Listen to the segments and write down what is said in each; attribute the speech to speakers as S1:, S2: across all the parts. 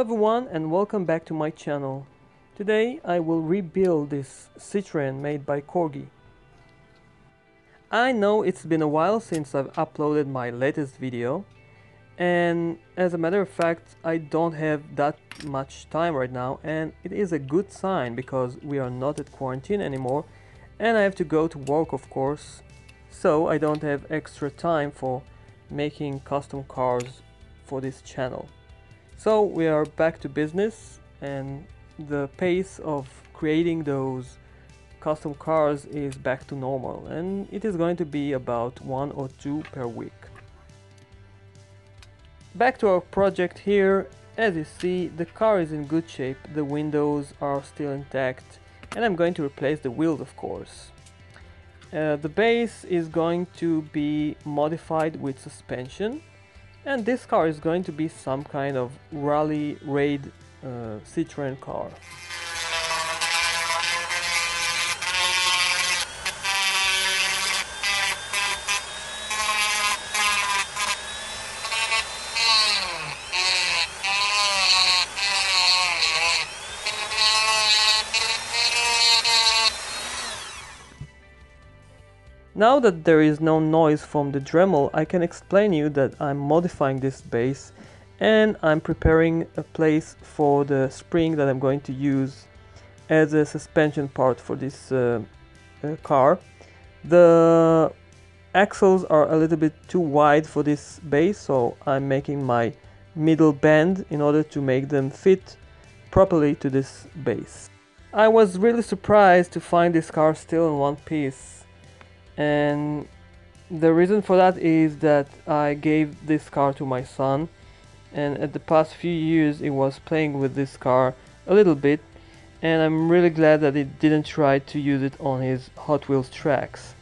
S1: everyone and welcome back to my channel. Today I will rebuild this Citroen made by Corgi. I know it's been a while since I've uploaded my latest video, and as a matter of fact I don't have that much time right now, and it is a good sign because we are not at quarantine anymore and I have to go to work, of course, so I don't have extra time for making custom cars for this channel. So we are back to business, and the pace of creating those custom cars is back to normal, and it is going to be about 1 or 2 per week. Back to our project here. As you see, the car is in good shape, the windows are still intact, and I'm going to replace the wheels, of course. The base is going to be modified with suspension, and this car is going to be some kind of rally raid Citroen car. Now that there is no noise from the Dremel, I can explain you that I'm modifying this base and I'm preparing a place for the spring that I'm going to use as a suspension part for this car. The axles are a little bit too wide for this base, so I'm making my middle bend in order to make them fit properly to this base. I was really surprised to find this car still in one piece, and the reason for that is that I gave this car to my son, and at the past few years he was playing with this car a little bit, and I'm really glad that he didn't try to use it on his Hot Wheels tracks.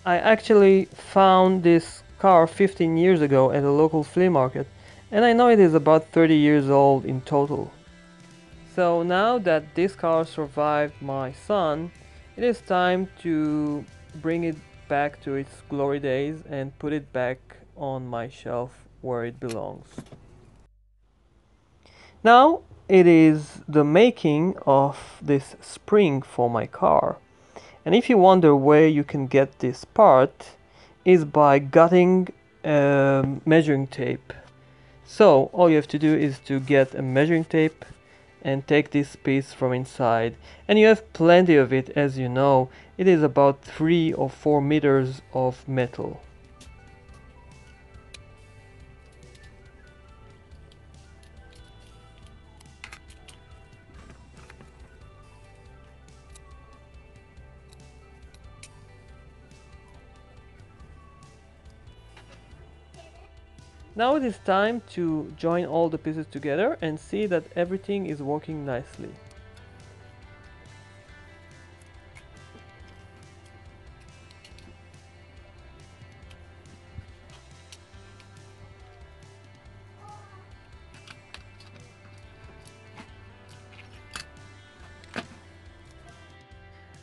S1: I actually found this car 15 years ago at a local flea market, and I know it is about 30 years old in total. So now that this car survived my son, it is time to bring it back to its glory days and put it back on my shelf where it belongs. Now it is the making of this spring for my car, and if you wonder where you can get this part, is by gutting measuring tape. So all you have to do is to get a measuring tape and take this piece from inside, and you have plenty of it. As you know, it is about 3 or 4 meters of metal. Now it is time to join all the pieces together and see that everything is working nicely.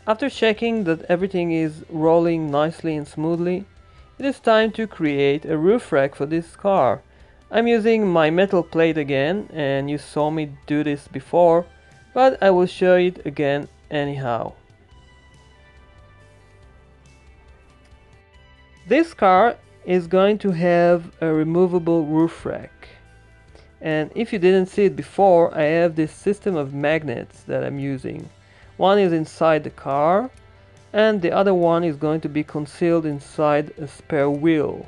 S1: After checking that everything is rolling nicely and smoothly, it is time to create a roof rack for this car. I'm using my metal plate again, and you saw me do this before, but I will show it again anyhow. This car is going to have a removable roof rack, and if you didn't see it before, I have this system of magnets that I'm using. One is inside the car, and the other one is going to be concealed inside a spare wheel.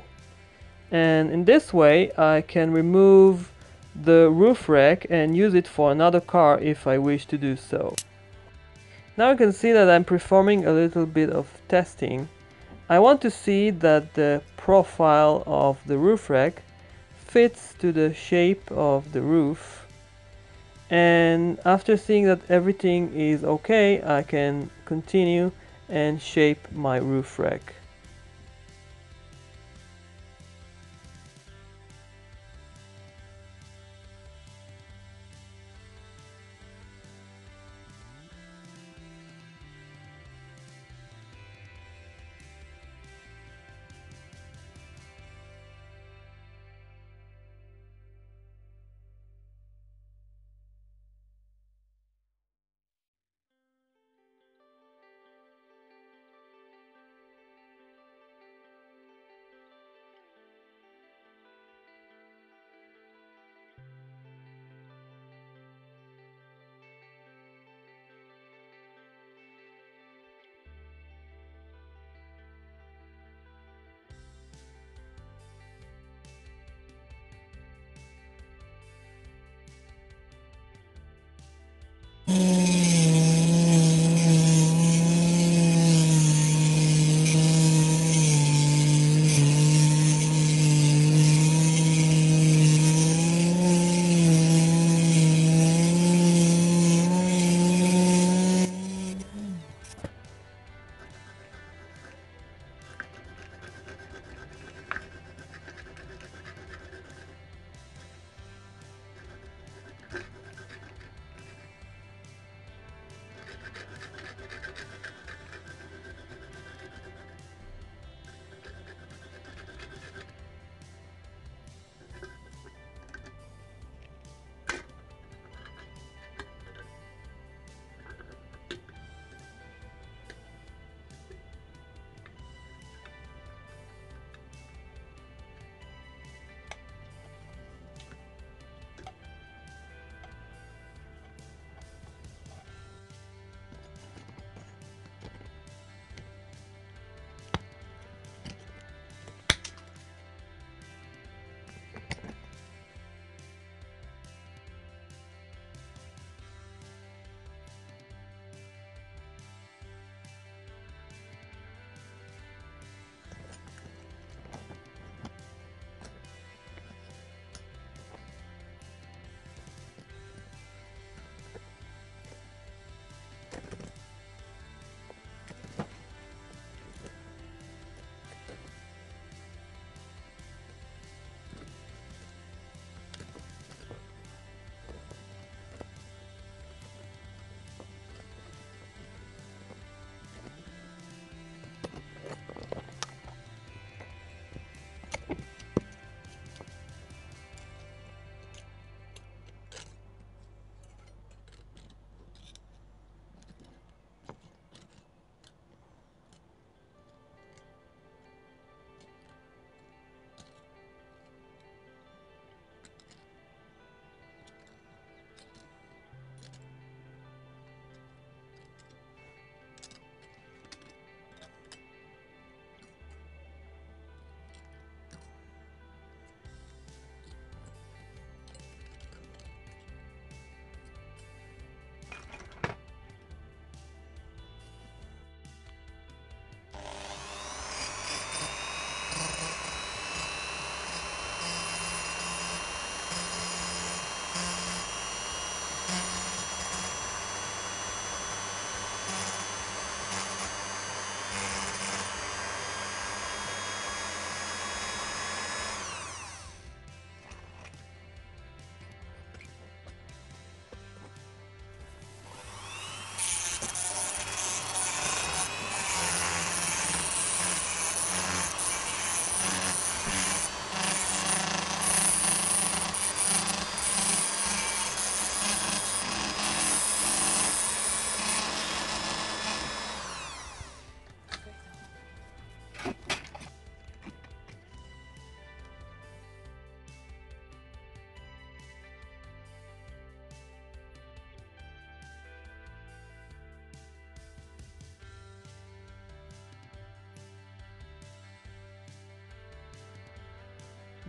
S1: And in this way I can remove the roof rack and use it for another car if I wish to do so. Now you can see that I'm performing a little bit of testing. I want to see that the profile of the roof rack fits to the shape of the roof, and after seeing that everything is okay, I can continue and shape my roof rack.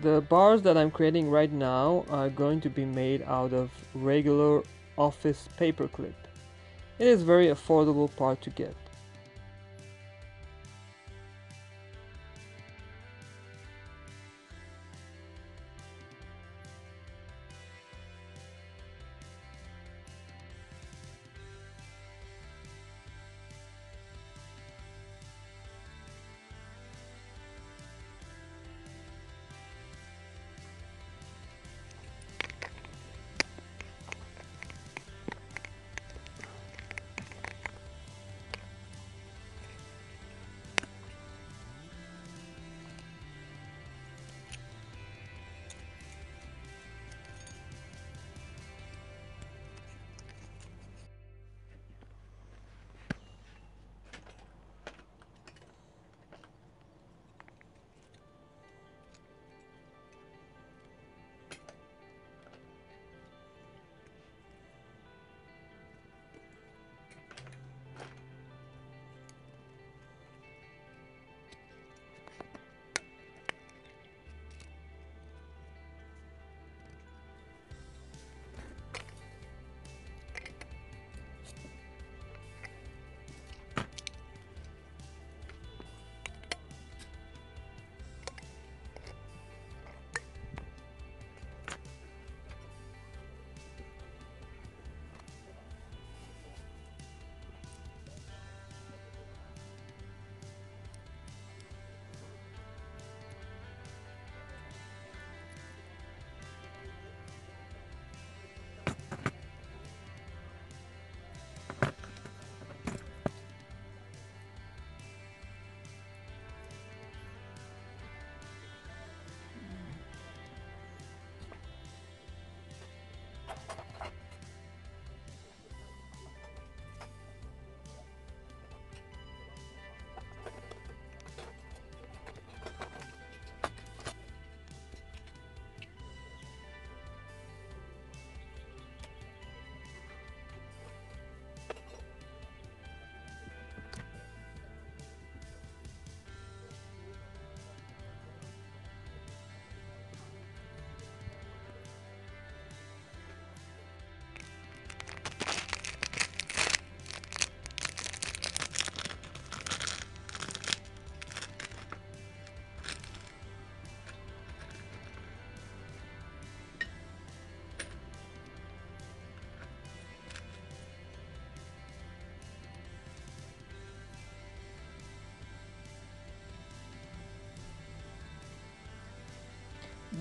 S1: The bars that I'm creating right now are going to be made out of regular office paperclip. It is very affordable part to get.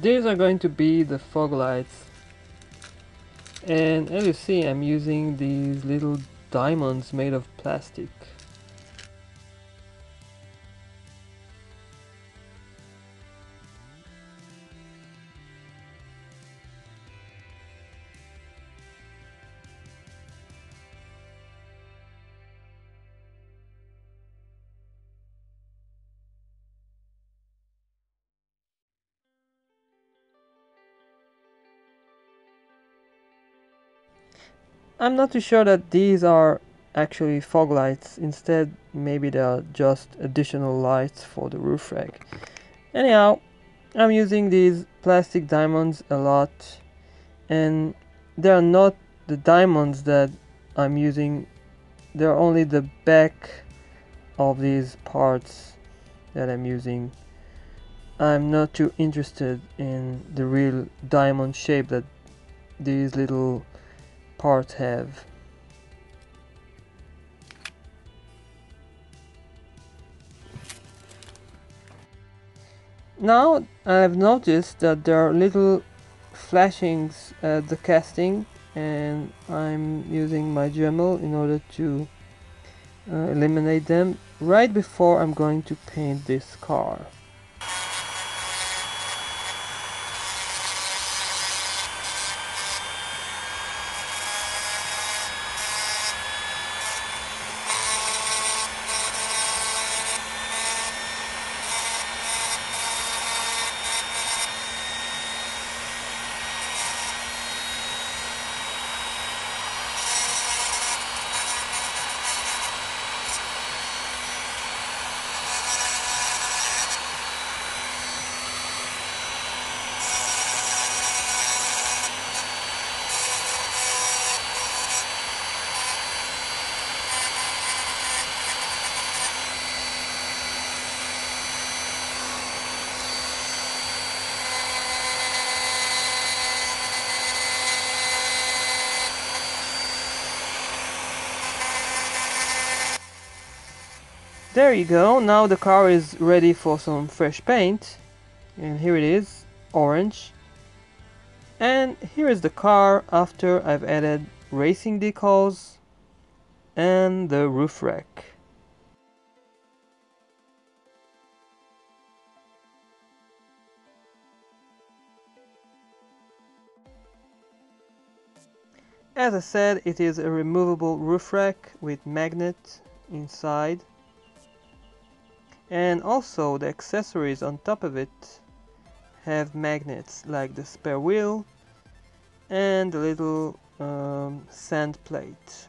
S1: These are going to be the fog lights, and as you see, I'm using these little diamonds made of plastic. I'm not too sure that these are actually fog lights. Instead, maybe they are just additional lights for the roof rack. Anyhow, I'm using these plastic diamonds a lot, and they are not the diamonds that I'm using. They're only the back of these parts that I'm using. I'm not too interested in the real diamond shape that these little parts have. Now I've noticed that there are little flashings at the casting, and I'm using my Dremel in order to eliminate them right before I'm going to paint this car. There you go, now the car is ready for some fresh paint. And here it is, orange. And here is the car after I've added racing decals and the roof rack. As I said, it is a removable roof rack with magnet inside. And also the accessories on top of it have magnets, like the spare wheel and the little sand plate.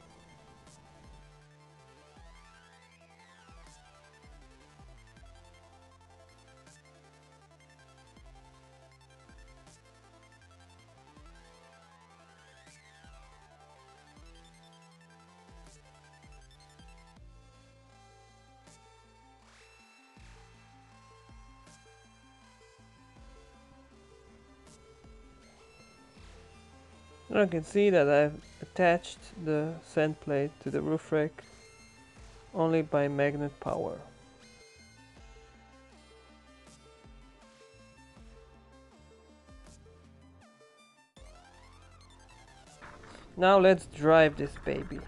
S1: Now you can see that I've attached the sand plate to the roof rack only by magnet power. Now let's drive this baby.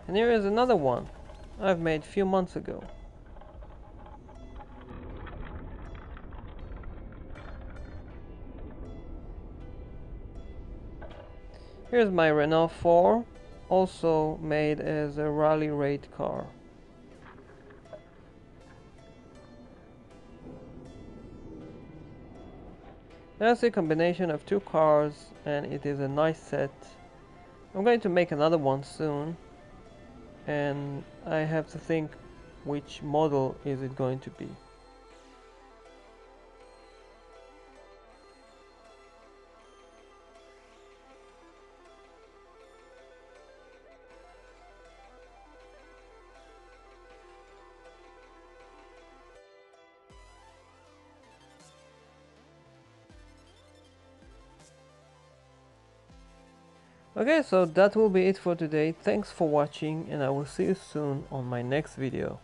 S1: And here is another one I've made a few months ago. Here's my Renault 4, also made as a rally raid car. That's a combination of two cars and it is a nice set. I'm going to make another one soon and I have to think which model is it going to be. Okay, so that will be it for today. Thanks for watching and I will see you soon on my next video.